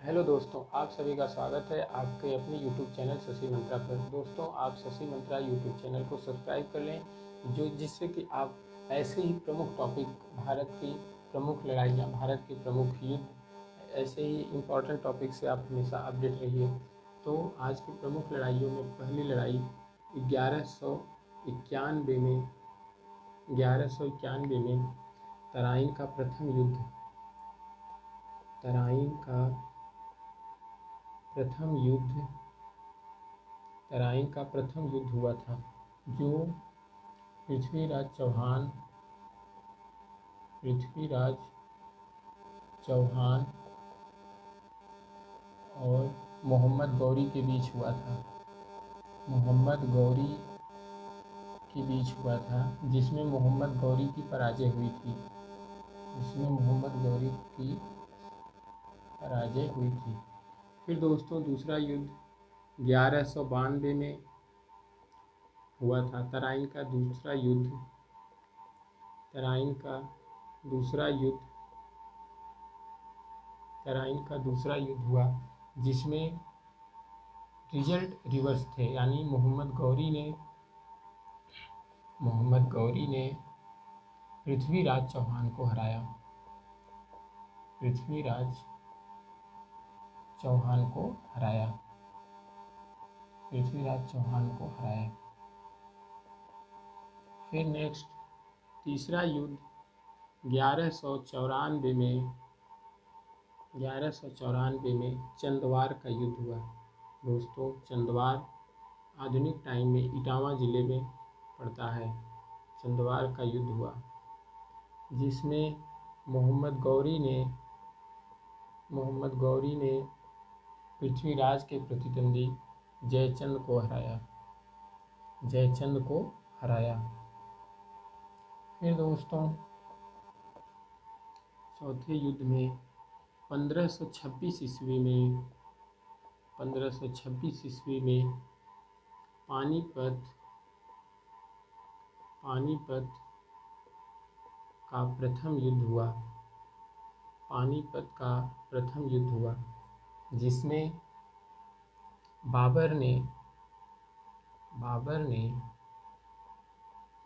Hello दोस्तों, आप सभी का स्वागत है आपके अपने यूट्यूब चैनल शशि मंत्रा पर। दोस्तों, आप शशि मंत्रा यूट्यूब चैनल को सब्सक्राइब कर लें जिससे कि आप ऐसे ही प्रमुख टॉपिक, भारत की प्रमुख लड़ाइयाँ, भारत के प्रमुख युद्ध, ऐसे ही इम्पोर्टेंट टॉपिक से आप हमेशा अपडेट रहिए। तो आज की प्रमुख लड़ाइयों में पहली लड़ाई 1191 में 1191 में तराइन का प्रथम युद्ध, तराइन का प्रथम युद्ध तराइन का प्रथम युद्ध हुआ था, जो पृथ्वीराज चौहान पृथ्वीराज चौहान और मोहम्मद गौरी के बीच हुआ था। मोहम्मद गौरी के बीच हुआ था, जिसमें मोहम्मद गौरी की पराजय हुई थी। जिसमें मोहम्मद गौरी की पराजय हुई थी। फिर दोस्तों, दूसरा युद्ध 1192 में हुआ था। तराइन का दूसरा युद्ध तराइन का दूसरा युद्ध हुआ, जिसमें रिजल्ट रिवर्स थे, यानी मोहम्मद गौरी ने पृथ्वीराज चौहान को हराया। पृथ्वीराज चौहान को हराया। फिर नेक्स्ट तीसरा युद्ध 1194 में चंदवार का युद्ध हुआ। दोस्तों, चंदवार आधुनिक टाइम में इटावा जिले में पड़ता है। चंदवार का युद्ध हुआ, जिसमें मोहम्मद गौरी ने पृथ्वीराज के प्रतिद्वंदी जयचंद को हराया। फिर दोस्तों, चौथे युद्ध में 1526 ईस्वी में पानीपत का प्रथम युद्ध हुआ। जिसमें बाबर ने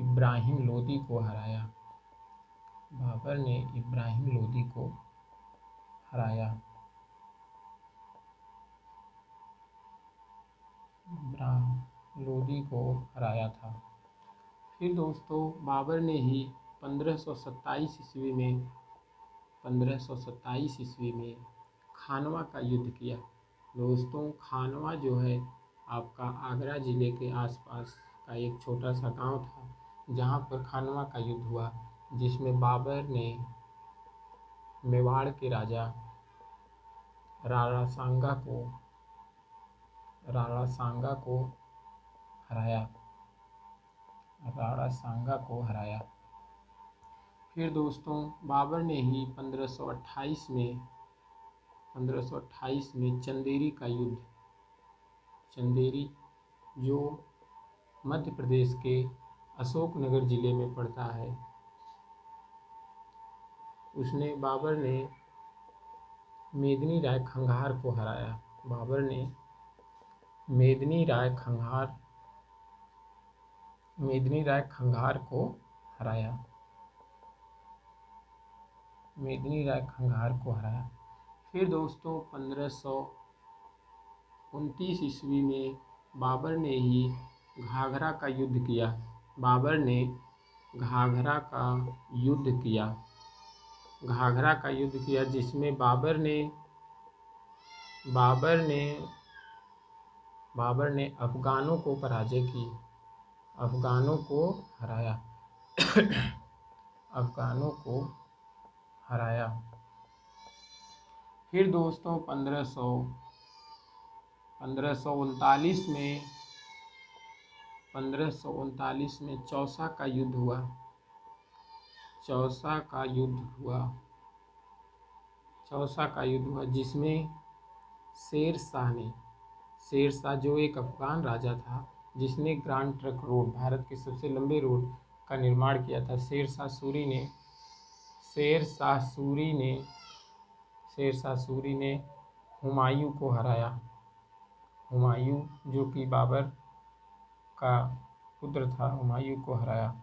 इब्राहिम लोदी को हराया। था। फिर दोस्तों, बाबर ने ही 1527 ईस्वी में खानवा का युद्ध किया। दोस्तों, खानवा जो है आपका आगरा जिले के आसपास का एक छोटा सा गांव था, जहां पर खानवा का युद्ध हुआ, जिसमें बाबर ने मेवाड़ के राजा राणा सांगा को हराया। फिर दोस्तों, बाबर ने ही 1528 में चंदेरी, जो मध्य प्रदेश के अशोकनगर जिले में पड़ता है, बाबर ने मेदिनी राय खंघार को हराया। मेदिनी राय खंघार को हराया। फिर दोस्तों, 1529 ईस्वी में बाबर ने ही घाघरा का युद्ध किया। जिसमें बाबर ने अफगानों को पराजय की, अफगानों को हराया। फिर दोस्तों, 1539 में चौसा का युद्ध हुआ, जिसमें शेर शाह जो एक अफगान राजा था, जिसने ग्रांड ट्रंक रोड, भारत के सबसे लंबे रोड का निर्माण किया था, शेर शाह सूरी ने हुमायूं को हराया। हुमायूं जो कि बाबर का पुत्र था, हुमायूं को हराया।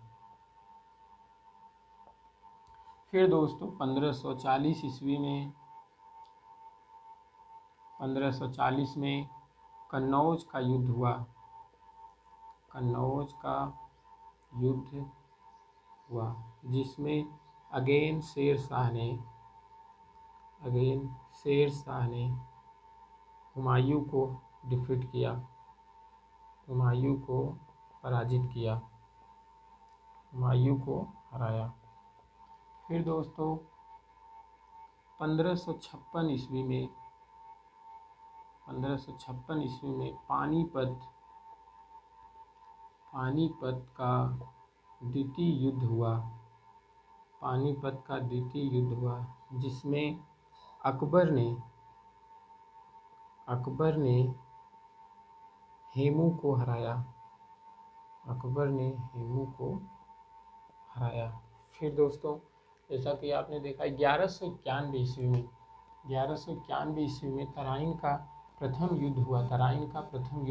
फिर दोस्तों 1540 ईस्वी में 1540 में कन्नौज का युद्ध हुआ। कन्नौज का युद्ध हुआ जिसमें अगेन शेर शाह ने हुमायूं को डिफीट किया, हुमायूं को पराजित किया, हुमायूं को हराया। फिर दोस्तों 1556 ईस्वी में पानीपत का द्वितीय युद्ध हुआ। पानीपत का द्वितीय युद्ध हुआ जिसमें अकबर ने हेमू को हराया। अकबर ने हेमू को हराया। फिर दोस्तों जैसा कि आपने देखा 1191 ईस्वी में तराइन का प्रथम युद्ध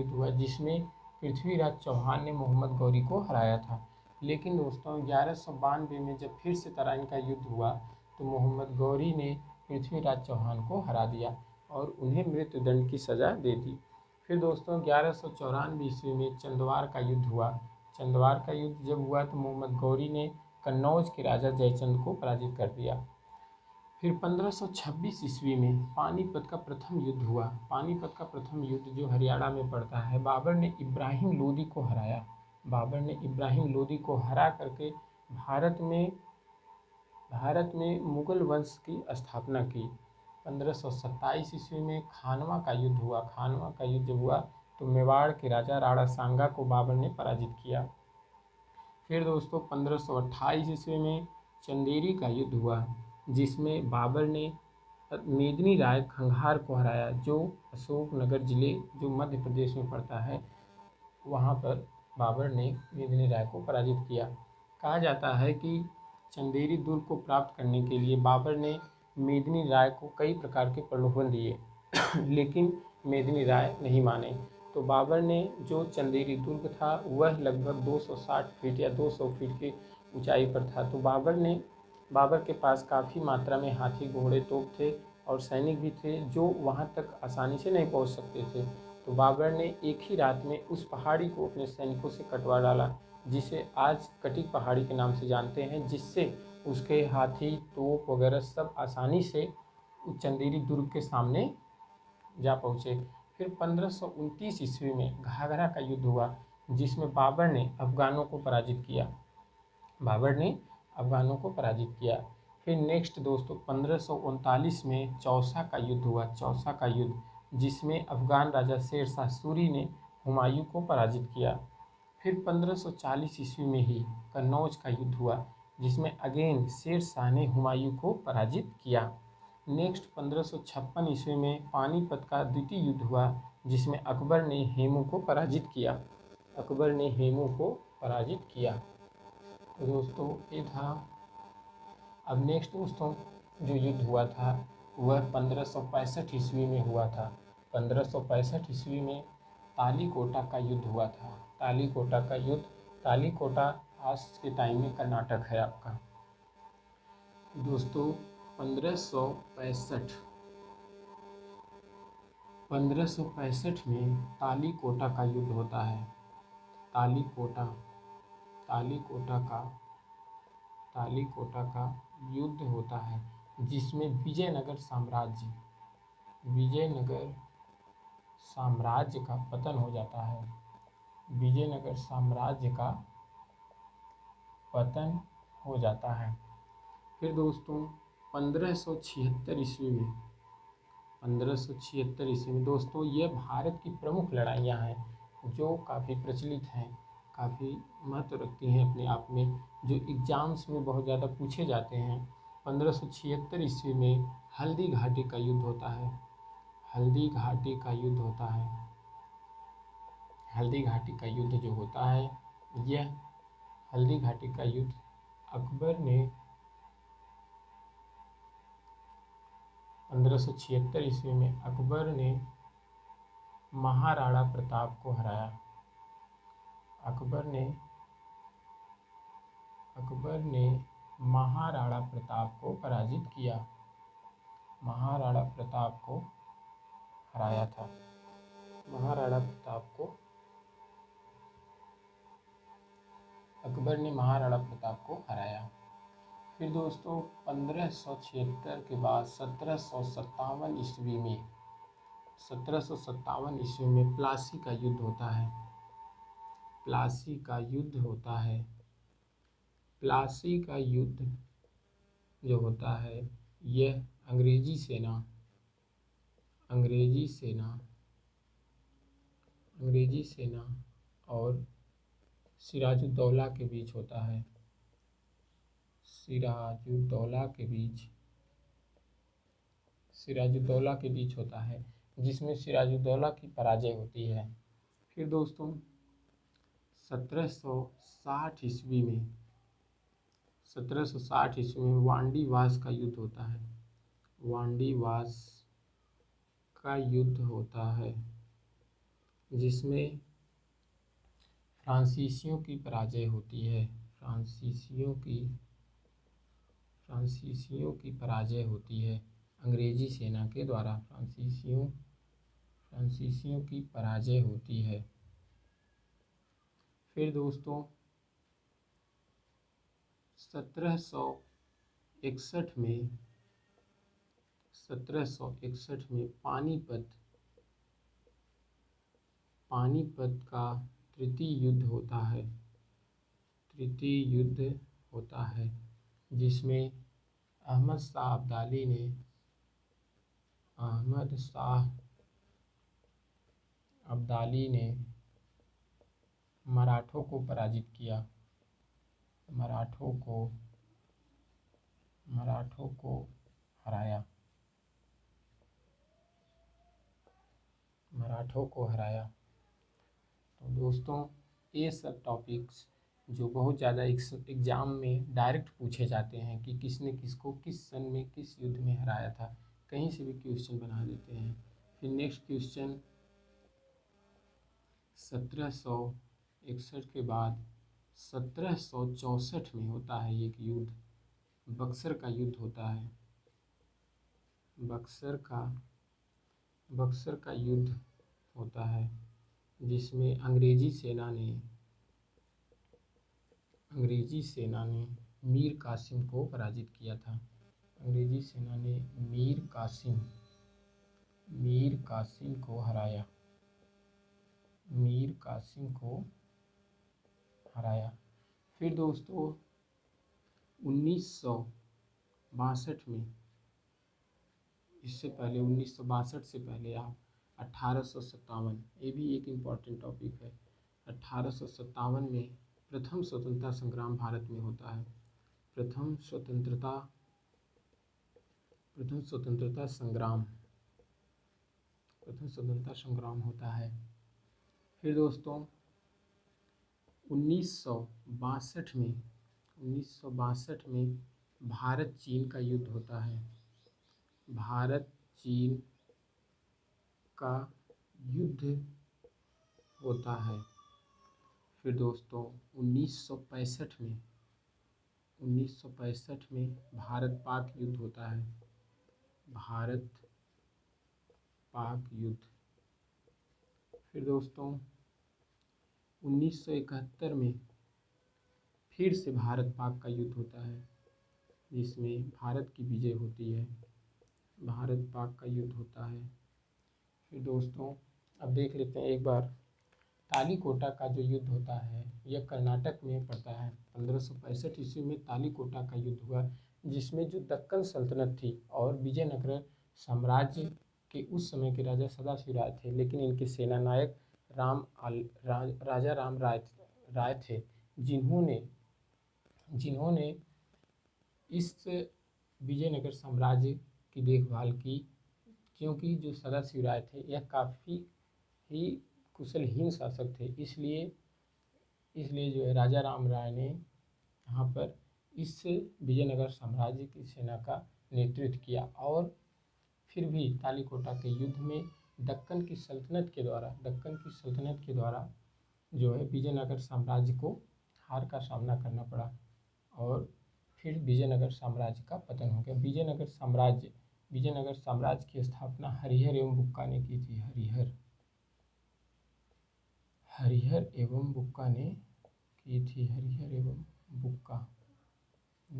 हुआ जिसमें पृथ्वीराज चौहान ने मोहम्मद गौरी को हराया था। लेकिन दोस्तों 1192 में जब फिर से तराइन का युद्ध हुआ तो मोहम्मद गौरी ने पृथ्वीराज चौहान को हरा दिया और उन्हें मृत्युदंड की सज़ा दे दी। फिर दोस्तों 1194 ईस्वी में चंदवार का युद्ध हुआ। चंदवार का युद्ध जब हुआ तो मोहम्मद गौरी ने कन्नौज के राजा जयचंद को पराजित कर दिया। फिर 1526 ईस्वी में पानीपत का प्रथम युद्ध हुआ। पानीपत का प्रथम युद्ध जो हरियाणा में पड़ता है, बाबर ने इब्राहिम लोदी को हराया। बाबर ने इब्राहिम लोदी को हरा करके भारत में मुगल वंश की स्थापना की। 1527 ईस्वी में खानवा का युद्ध हुआ। खानवा का युद्ध हुआ तो मेवाड़ के राजा राणा सांगा को बाबर ने पराजित किया। फिर दोस्तों 1528 ईस्वी में चंदेरी का युद्ध हुआ जिसमें बाबर ने मेदिनी राय खंघार को हराया, जो अशोकनगर जिले जो मध्य प्रदेश में पड़ता है, वहाँ पर बाबर ने मेदिनी राय को पराजित किया। कहा जाता है कि चंदेरी दुर्ग को प्राप्त करने के लिए बाबर ने मेदिनी राय को कई प्रकार के प्रलोभन दिए लेकिन मेदिनी राय नहीं माने। तो बाबर ने जो चंदेरी दुर्ग था वह लगभग 260 फीट या 200 फीट की ऊंचाई पर था। तो बाबर के पास काफ़ी मात्रा में हाथी, घोड़े, तोप थे और सैनिक भी थे जो वहां तक आसानी से नहीं पहुंच सकते थे। तो बाबर ने एक ही रात में उस पहाड़ी को अपने सैनिकों से कटवा डाला, जिसे आज कटिक पहाड़ी के नाम से जानते हैं, जिससे उसके हाथी, तोप वगैरह सब आसानी से उस चंदेरी दुर्ग के सामने जा पहुँचे। फिर 1529 ईस्वी में घाघरा का युद्ध हुआ जिसमें बाबर ने अफगानों को पराजित किया। फिर नेक्स्ट दोस्तों 1539 में चौसा का युद्ध हुआ। चौसा का युद्ध जिसमें अफगान राजा शेर शाह सूरी ने हुमायूं को पराजित किया। फिर 1540 ईस्वी में ही कन्नौज का युद्ध हुआ जिसमें अगेन शेर शाह ने हुमायूं को पराजित किया। नेक्स्ट 1556 ईस्वी में पानीपत का द्वितीय युद्ध हुआ जिसमें अकबर ने हेमू को पराजित किया। तो दोस्तों ये था। अब नेक्स्ट दोस्तों जो युद्ध हुआ था वह 1565 ईस्वी में हुआ था। 1565 ईस्वी में तालीकोटा का युद्ध हुआ था। तालीकोटा आज के टाइम में कर्नाटक है आपका। दोस्तों 1565 में तालीकोटा का युद्ध होता है। तालीकोटा का युद्ध होता है जिसमें विजयनगर साम्राज्य का पतन हो जाता है। विजयनगर साम्राज्य का पतन हो जाता है। फिर दोस्तों 1576 ईस्वी में दोस्तों ये भारत की प्रमुख लड़ाइयाँ हैं जो काफ़ी प्रचलित हैं, काफ़ी महत्व रखती हैं अपने आप में, जो एग्जाम्स में बहुत ज़्यादा पूछे जाते हैं। 1576 ईस्वी में हल्दी घाटी का युद्ध होता है। हल्दी घाटी का युद्ध जो होता है, यह हल्दी घाटी का युद्ध अकबर ने 1576 ईस्वी में अकबर ने महाराणा प्रताप को हराया। अकबर ने महाराणा प्रताप को पराजित किया, महाराणा प्रताप को हराया था। महाराणा प्रताप को अकबर ने महाराणा प्रताप को हराया। फिर दोस्तों 1576 के बाद 1757 ईस्वी में प्लासी का युद्ध होता है। प्लासी का युद्ध होता है। प्लासी का युद्ध जो होता है यह अंग्रेजी सेना और सिराजुद्दौला के बीच होता है। सिराजुद्दौला के बीच होता है, जिसमें सिराजुद्दौला की पराजय होती है। फिर दोस्तों 1760 ईस्वी में वांडीवास का युद्ध होता है। वांडीवास का युद्ध होता है, जिसमें फ्रांसीसियों की पराजय होती है। फ्रांसीसियों की पराजय होती है अंग्रेजी सेना के द्वारा। फ्रांसीसियों की पराजय होती है। फिर दोस्तों 1761 में पानीपत का तृतीय युद्ध होता है, जिसमें अहमद शाह अब्दाली ने मराठों को पराजित किया। मराठों को हराया। तो दोस्तों ये सब टॉपिक्स जो बहुत ज़्यादा एग्ज़ाम में डायरेक्ट पूछे जाते हैं कि किसने किसको किस सन में किस युद्ध में हराया था, कहीं से भी क्वेश्चन बना देते हैं। फिर नेक्स्ट क्वेश्चन 1761 के बाद 1764 में होता है एक युद्ध, बक्सर का युद्ध होता है। बक्सर का युद्ध होता है, जिसमें अंग्रेजी सेना ने मीर कासिम को पराजित किया था। अंग्रेजी सेना ने मीर कासिम को हराया। फिर दोस्तों 1962 में, इससे पहले 1962 से पहले आप 1857, ये भी एक इम्पॉर्टेंट टॉपिक है। 1857 में प्रथम स्वतंत्रता संग्राम भारत में होता है। प्रथम स्वतंत्रता संग्राम होता है। फिर दोस्तों 1962 में भारत चीन का युद्ध होता है। भारत चीन का युद्ध होता है। फिर दोस्तों 1965 में भारत पाक युद्ध होता है। भारत पाक युद्ध। फिर दोस्तों 1971 में फिर से भारत पाक का युद्ध होता है, जिसमें भारत की विजय होती है। भारत पाक का युद्ध होता है। फिर दोस्तों अब देख लेते हैं एक बार तालीकोटा का जो युद्ध होता है यह कर्नाटक में पड़ता है। 1565 ईस्वी में तालीकोटा का युद्ध हुआ, जिसमें जो दक्कन सल्तनत थी और विजयनगर साम्राज्य के उस समय के राजा सदाशिव राय थे, लेकिन इनके सेनानायक राजा राम राय थे, जिन्होंने इस विजयनगर साम्राज्य की देखभाल की, क्योंकि जो सदाशिव राय थे यह काफ़ी ही कुशलहीन शासक थे। इसलिए जो है राजा राम राय ने यहाँ पर इस विजयनगर साम्राज्य की सेना का नेतृत्व किया और फिर भी तालीकोटा के युद्ध में दक्कन की सल्तनत के द्वारा जो है विजयनगर साम्राज्य को हार का सामना करना पड़ा और फिर विजयनगर साम्राज्य का पतन हो गया। विजयनगर साम्राज्य की स्थापना हरिहर एवं बुक्का ने की थी। हरिहर एवं बुक्का ने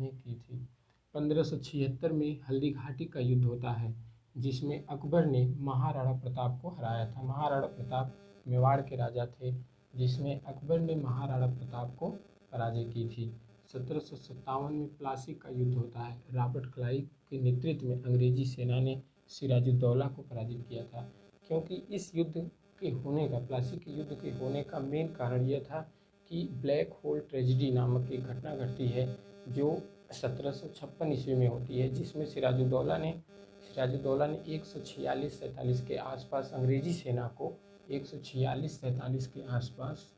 की थी। 1576 में हल्दी घाटी का युद्ध होता है, जिसमें अकबर ने महाराणा प्रताप को हराया था। महाराणा प्रताप मेवाड़ के राजा थे, जिसमें अकबर ने महाराणा प्रताप को पराजय की थी। 1757 में प्लासी का युद्ध होता है। रॉबर्ट क्लाइव के नेतृत्व में अंग्रेजी सेना ने सिराजुद्दौला को पराजित किया था, क्योंकि इस युद्ध के होने का प्लासी के युद्ध के होने का मेन कारण यह था कि ब्लैक होल ट्रेजिडी नामक एक घटना घटती है, जो 1756 ईस्वी में होती है, जिसमें सिराजुद्दौला ने 146-47 के आसपास अंग्रेजी सेना को 146-47 के आसपास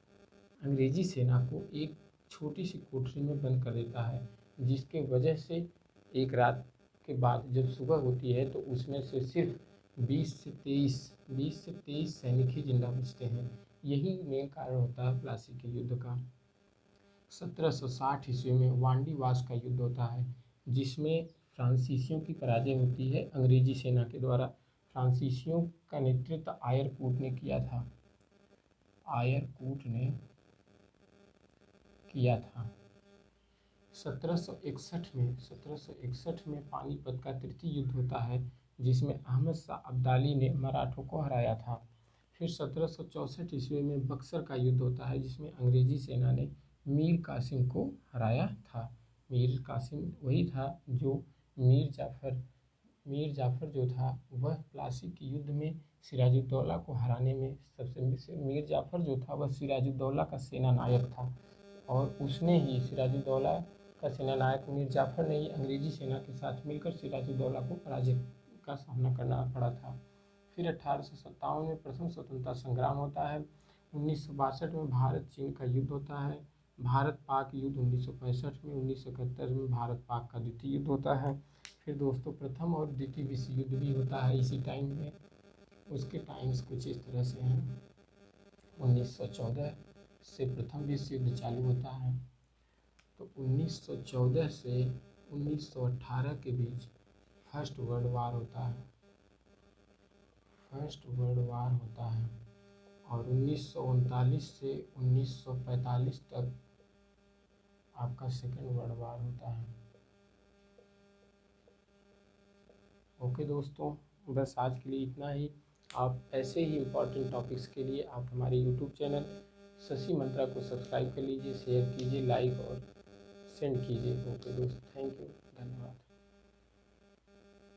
अंग्रेजी सेना को एक छोटी सी कोठरी में बंद कर देता है, जिसके वजह से एक रात के बाद जब सुबह होती है तो उसमें से सिर्फ 20 से 23 सैनिक ही जिंदा बचते हैं। यही मेन कारण होता है प्लासी के युद्ध का। 1760 ईस्वी में वांडीवास का युद्ध होता है, जिसमें फ्रांसीसियों की पराजय होती है अंग्रेजी सेना के द्वारा। फ्रांसीसियों का नेतृत्व आयरकूट ने किया था। 1761 में पानीपत का तृतीय युद्ध होता है, जिसमें अहमद शाह अब्दाली ने मराठों को हराया था। फिर 1764 ईस्वी में बक्सर का युद्ध होता है, जिसमें अंग्रेजी सेना ने मीर कासिम को हराया था। मीर कासिम वही था जो मीर जाफ़र जो था वह प्लासी के युद्ध में सिराजुद्दौला को हराने में मीर जाफ़र जो था वह सिराजुद्दौला का सेना नायक था, और उसने ही सिराजुद्दौला का सेना नायक मीर जाफ़र ने ही अंग्रेजी सेना के साथ मिलकर सिराजुद्दौला को पराजय का सामना करना पड़ा था। फिर 1857 में प्रथम स्वतंत्रता संग्राम होता है। 1962 में भारत चीन का युद्ध होता है। भारत पाक युद्ध 1965 में। 1971 में भारत पाक का द्वितीय युद्ध होता है। फिर दोस्तों प्रथम और द्वितीय विश्व युद्ध भी होता है इसी टाइम में। उसके टाइम्स कुछ इस तरह से हैं। 1914 से प्रथम विश्व युद्ध चालू होता है, तो 1914 से 1918 के बीच फर्स्ट वर्ल्ड वार होता है। और 1939 से 1945 तक आपका सेकेंड वर्ल्ड वार होता है। ओके दोस्तों, बस आज के लिए इतना ही। आप ऐसे ही इम्पोर्टेंट टॉपिक्स के लिए आप हमारे यूट्यूब चैनल शशि मंत्रा को सब्सक्राइब कर लीजिए, शेयर कीजिए, लाइक और सेंड कीजिए। ओके दोस्त, थैंक यू, धन्यवाद।